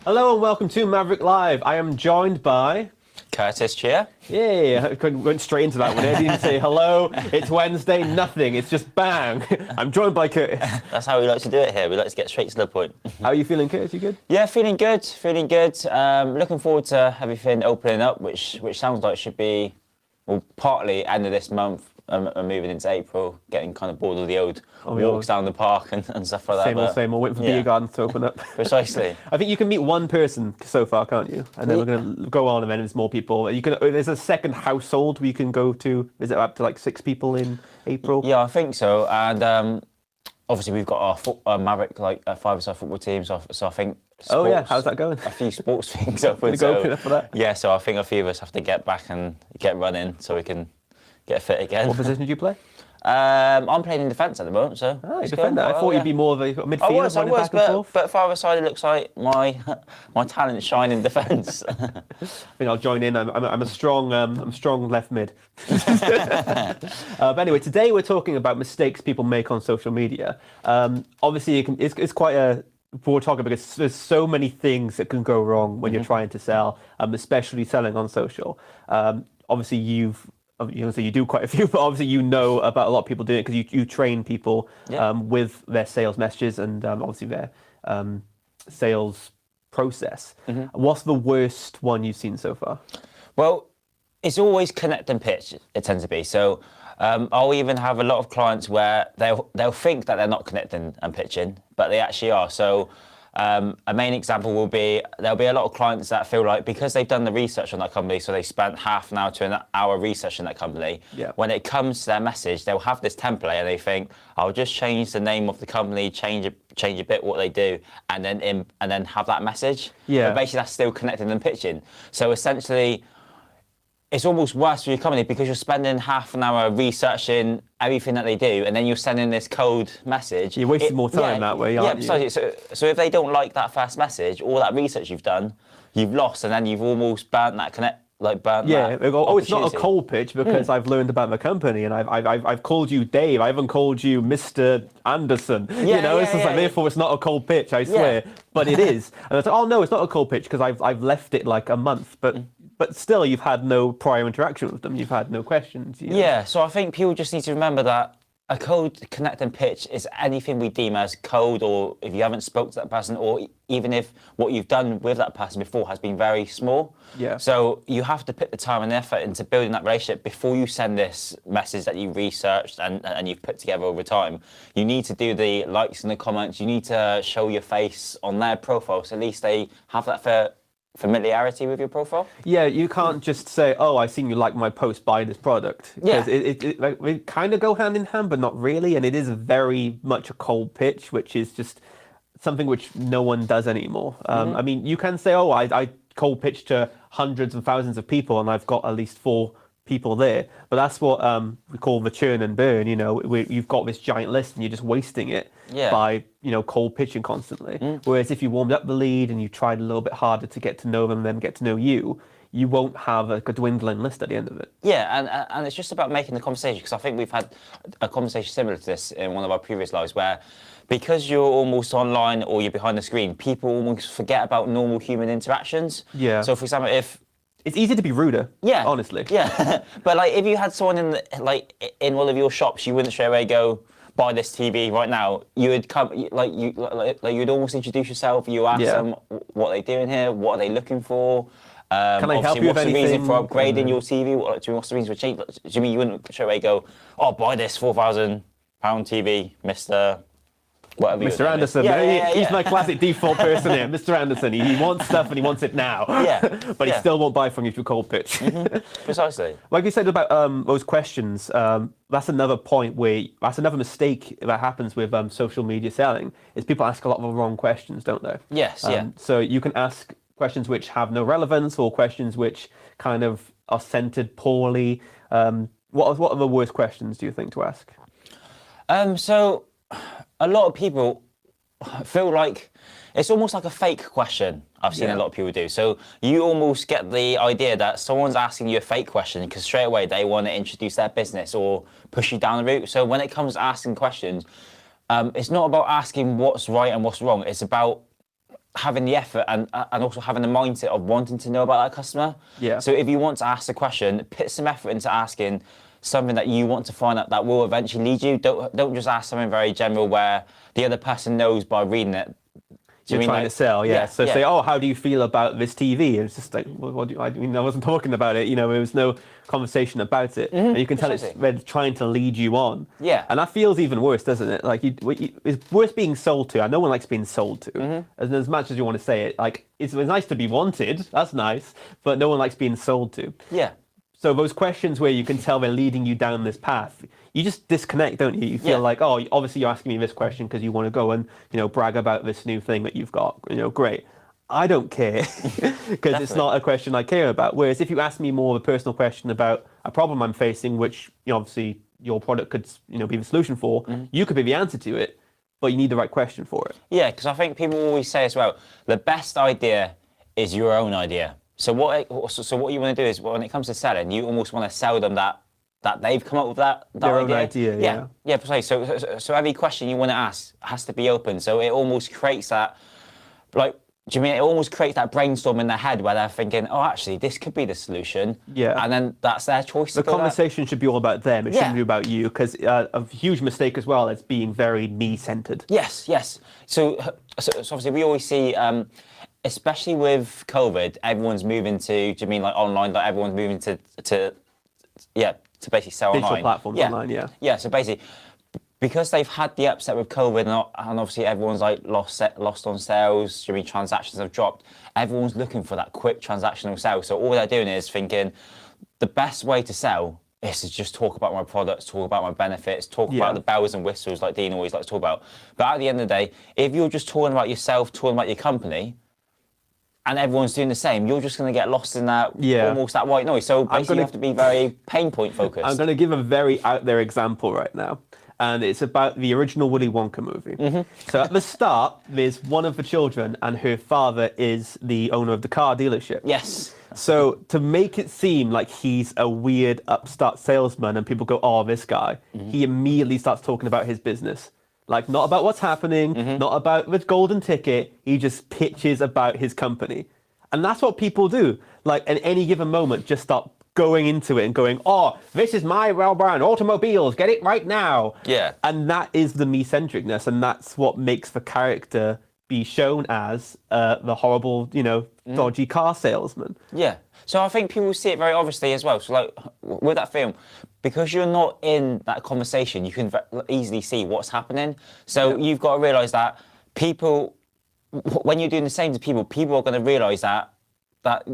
Hello and welcome to Maverrik Live. I am joined by... Kurtis Cheer. Yeah, I went straight into that one. I didn't say hello, it's Wednesday, nothing. It's just bang. I'm joined by Kurtis. That's how we like to do it here. We like to get straight to the point. How are you feeling, Kurtis? You good? Yeah, feeling good, feeling good. Looking forward to everything opening up, which sounds like should be, well, partly end of this month. Moving into April, getting kind of bored of the old walks down the park and stuff like that. Same old, waiting for beer gardens to open up. Precisely. I think you can meet one person so far, can't you? And then we're going to go on and then there's more people. There's a second household we can go to. Is it up to like 6 people in April? Yeah, I think so. And obviously we've got our Maverrik, like a 5-a-side football team. So I think sports, how's that going? A few sports things open. Open up for that? Yeah, so I think a few of us have to get back and get running so we can get fit again. What position do you play? I'm playing in defence at the moment, so. Oh, defender. I thought you'd be more of a midfielder, running back and forth. But farther side, it looks like my talent shine in defence. I think I'll join in. I'm a strong left mid. But anyway, today we're talking about mistakes people make on social media. Obviously, it's quite a broad topic because there's so many things that can go wrong when you're trying to sell, especially selling on social. Obviously, so you do quite a few, but obviously you know about a lot of people doing it because you train people with their sales messages and obviously their sales process. What's the worst one you've seen so far? Well, it's always connect and pitch, it tends to be. So I'll even have a lot of clients where they'll think that they're not connecting and pitching, but they actually are. So a main example will be, there'll be a lot of clients that feel like because they've done the research on that company, so they spent half an hour to an hour researching that company, when it comes to their message, they'll have this template and they think, I'll just change the name of the company, change a bit what they do, and then have that message. But basically that's still connecting and pitching. So essentially, it's almost worse for your company because you're spending half an hour researching everything that they do, and then you're sending this cold message. You're wasting more time that way, aren't you? Yeah, so if they don't like that first message, all that research you've done, you've lost, and then you've almost burnt that they go, oh, it's not a cold pitch because I've learned about the company and I've called you Dave. I haven't called you Mr. Anderson. Therefore it's not a cold pitch, I swear. But it is. And it's like, oh no, it's not a cold pitch because I've left it like a month. But still, you've had no prior interaction with them. You've had no questions. Yeah, so I think people just need to remember that a cold connect and pitch is anything we deem as cold, or if you haven't spoke to that person, or even if what you've done with that person before has been very small. So you have to put the time and effort into building that relationship before you send this message that you researched and you've put together over time. You need to do the likes and the comments. You need to show your face on their profile, so at least they have that familiarity with your profile. Yeah, you can't just say, oh, I've seen you like my post, buy this product. Yeah. It kind of go hand in hand, but not really. And it is very much a cold pitch, which is just something which no one does anymore. I mean, you can say, oh, I cold pitch to hundreds and thousands of people and I've got at least 4 people there. But that's what we call the churn and burn. You've got this giant list and you're just wasting it by cold pitching constantly. Whereas if you warmed up the lead and you tried a little bit harder to get to know them and then get to know you, you won't have a dwindling list at the end of it. Yeah, and it's just about making the conversation, because I think we've had a conversation similar to this in one of our previous lives where because you're almost online or you're behind the screen, people almost forget about normal human interactions. Yeah. So for example, it's easy to be ruder. Yeah. Honestly. Yeah. But like if you had someone in one of your shops, you wouldn't straight away go, buy this TV right now. You would come you'd almost introduce yourself. You ask them what they're doing here, what are they looking for. Can I help you with anything? What's the reason for upgrading your TV? What's the reason for change? Do you mean you wouldn't straight away go, oh, buy this £4,000 TV, Mr. Whatever Mr. Anderson. He's my classic default person here. Mr. Anderson. He wants stuff and he wants it now. But he still won't buy from you if you cold pitch. Precisely. Like you said about those questions, that's another point that's another mistake that happens with social media selling, is people ask a lot of the wrong questions, don't they? Yes, So you can ask questions which have no relevance or questions which kind of are centered poorly. What are the worst questions, do you think, to ask? So a lot of people feel like it's almost like a fake question. I've seen a lot of people do. So you almost get the idea that someone's asking you a fake question because straight away they want to introduce their business or push you down the route. So when it comes to asking questions, it's not about asking what's right and what's wrong. It's about having the effort and also having the mindset of wanting to know about that customer. Yeah. So if you want to ask a question, put some effort into asking something that you want to find out that will eventually lead you. Don't just ask something very general where the other person knows by reading it. You're trying to sell, So say, oh, how do you feel about this TV? It's just like, well, what do you, I mean, I wasn't talking about it. There was no conversation about it. And you can tell they're trying to lead you on. Yeah. And that feels even worse, doesn't it? Like, it's worse being sold to. No one likes being sold to. As much as you want to say it, like, it's nice to be wanted. That's nice. But no one likes being sold to. Yeah. So those questions where you can tell they're leading you down this path, you just disconnect, don't you? You feel like, oh, obviously you're asking me this question because you want to go and, brag about this new thing that you've got. Great. I don't care because it's not a question I care about. Whereas if you ask me more of a personal question about a problem I'm facing, which obviously your product could, be the solution for, you could be the answer to it, but you need the right question for it. Yeah, because I think people always say as well, the best idea is your own idea. So what you want to do is, when it comes to selling, you almost want to sell them that they've come up with that their idea. Own idea. Yeah, precisely. So every question you want to ask has to be open. So it almost creates that, like, do you mean it almost creates that brainstorm in their head where they're thinking, oh, actually, this could be the solution. Yeah. And then that's their choice. The conversation should be all about them. It shouldn't be about you, because a huge mistake as well is being very me-centered. Yes. So obviously we always see, especially with COVID, everyone's moving to, do you mean like online? Like everyone's moving to basically sell Digital online. Platforms online. Yeah, so basically, because they've had the upset with COVID and obviously everyone's like lost on sales, do you mean transactions have dropped, everyone's looking for that quick transactional sale. So all they're doing is thinking the best way to sell is to just talk about my products, talk about my benefits, talk about the bells and whistles like Dean always likes to talk about. But at the end of the day, if you're just talking about yourself, talking about your company, and everyone's doing the same, you're just going to get lost in that, almost that white noise. So basically you have to be very pain point focused. I'm going to give a very out there example right now. And it's about the original Willy Wonka movie. So at the start, there's one of the children and her father is the owner of the car dealership. Yes. So to make it seem like he's a weird upstart salesman and people go, oh, this guy, he immediately starts talking about his business. Like, not about what's happening, not about the golden ticket. He just pitches about his company. And that's what people do. Like, at any given moment, just start going into it and going, oh, this is my well-brand automobiles, get it right now. Yeah. And that is the me-centricness, and that's what makes the character be shown as the horrible, dodgy car salesman. Yeah. So I think people see it very obviously as well. So like with that film, because you're not in that conversation, you can easily see what's happening. So you've got to realise that people, when you're doing the same to people are going to realise that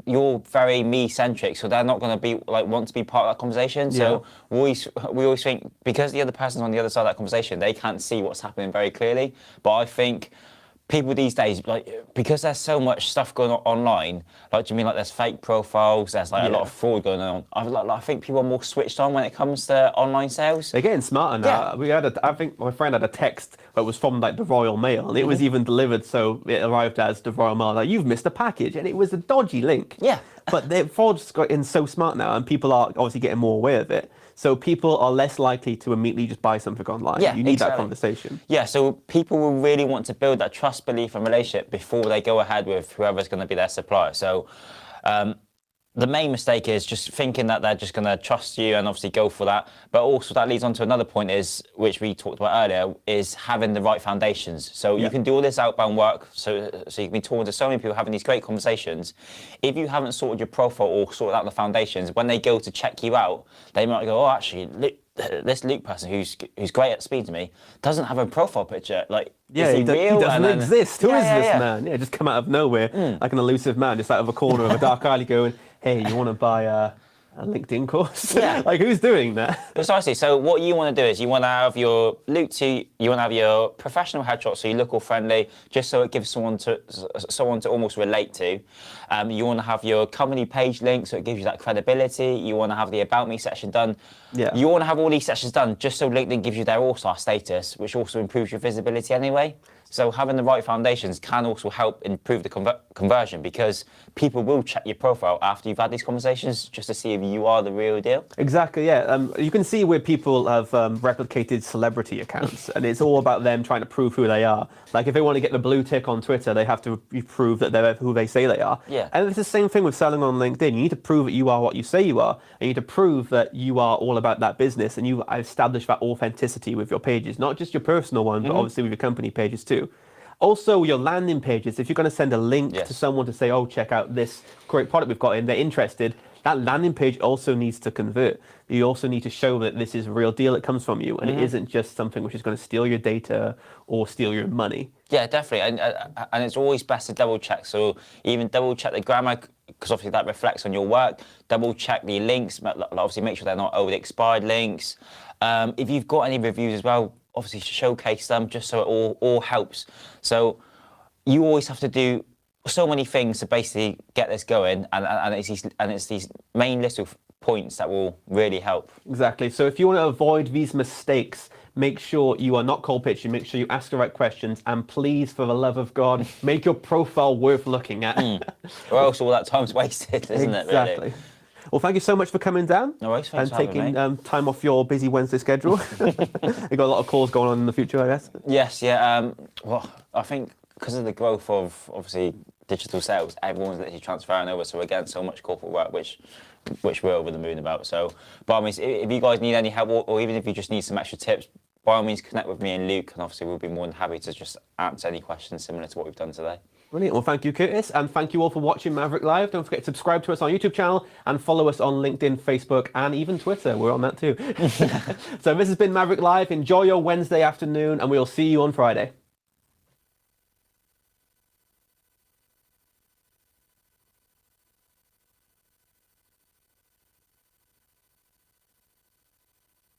you're very me-centric, so they're not going to be want to be part of that conversation. So we always think, because the other person's on the other side of that conversation, they can't see what's happening very clearly. But I think people these days, because there's so much stuff going on online, do you mean there's fake profiles, there's a lot of fraud going on. I think people are more switched on when it comes to online sales. They're getting smarter now. I think my friend had a text that was from the Royal Mail, and it was even delivered, so it arrived as the Royal Mail, you've missed a package, and it was a dodgy link. Yeah. But the fraud's gotten so smart now, and people are obviously getting more aware of it. So people are less likely to immediately just buy something online. Yeah, you need that conversation. Yeah, so people will really want to build that trust, belief, and relationship before they go ahead with whoever's going to be their supplier. So the main mistake is just thinking that they're just going to trust you and obviously go for that. But also that leads on to another point, which we talked about earlier, is having the right foundations. So you can do all this outbound work. So you can be talking to so many people, having these great conversations. If you haven't sorted your profile or sorted out the foundations, when they go to check you out, they might go, oh, actually, this Luke person who's great at speaking to me doesn't have a profile picture. Is he real? He doesn't exist. Who is this man? Yeah, just come out of nowhere, like an elusive man, just out of a corner of a dark alley going, hey, you want to buy a LinkedIn course? Yeah. Who's doing that? Precisely. So what you want to do is you want to have your Luke 2, you want to have your professional headshot so you look all friendly, just so it gives someone to almost relate to. You want to have your company page link so it gives you that credibility. You want to have the About Me section done. Yeah. You want to have all these sections done just so LinkedIn gives you their all-star status, which also improves your visibility anyway. So having the right foundations can also help improve the conversion, because people will check your profile after you've had these conversations just to see if you are the real deal. Exactly, yeah. You can see where people have replicated celebrity accounts, and it's all about them trying to prove who they are. Like if they want to get the blue tick on Twitter, they have to prove that they're who they say they are. Yeah. And it's the same thing with selling on LinkedIn. You need to prove that you are what you say you are, and you need to prove that you are all about that business, and you establish that authenticity with your pages, not just your personal one, but obviously with your company pages too. Also, your landing pages, if you're going to send a link to someone to say, oh, check out this great product we've got in, they're interested, that landing page also needs to convert. You also need to show that this is a real deal, it comes from you, and it isn't just something which is going to steal your data or steal your money. Yeah, definitely, and it's always best to double check. So even double check the grammar, because obviously that reflects on your work. Double check the links, obviously make sure they're not over expired links. If you've got any reviews as well, obviously showcase them just so it all helps. So you always have to do so many things to basically get this going, and it's these main little points that will really help. Exactly. So if you want to avoid these mistakes, make sure you are not cold pitching, make sure you ask the right questions, and please, for the love of God, make your profile worth looking at. Or else all that time's wasted, isn't it, really? Exactly. Well, thank you so much for coming down. No worries, thanks and for taking having me. Time off your busy Wednesday schedule. You've got a lot of calls going on in the future, I guess. Yes, yeah. Well, I think because of the growth of, obviously, digital sales, everyone's literally transferring over. So we're getting so much corporate work, which we're over the moon about. So, by all means, if you guys need any help, or even if you just need some extra tips, by all means, connect with me and Luke, and obviously we'll be more than happy to just answer any questions similar to what we've done today. Brilliant. Well, thank you, Kurtis, and thank you all for watching Maverrik Live. Don't forget to subscribe to us on our YouTube channel and follow us on LinkedIn, Facebook, and even Twitter. We're on that too. So this has been Maverrik Live. Enjoy your Wednesday afternoon, and we'll see you on Friday.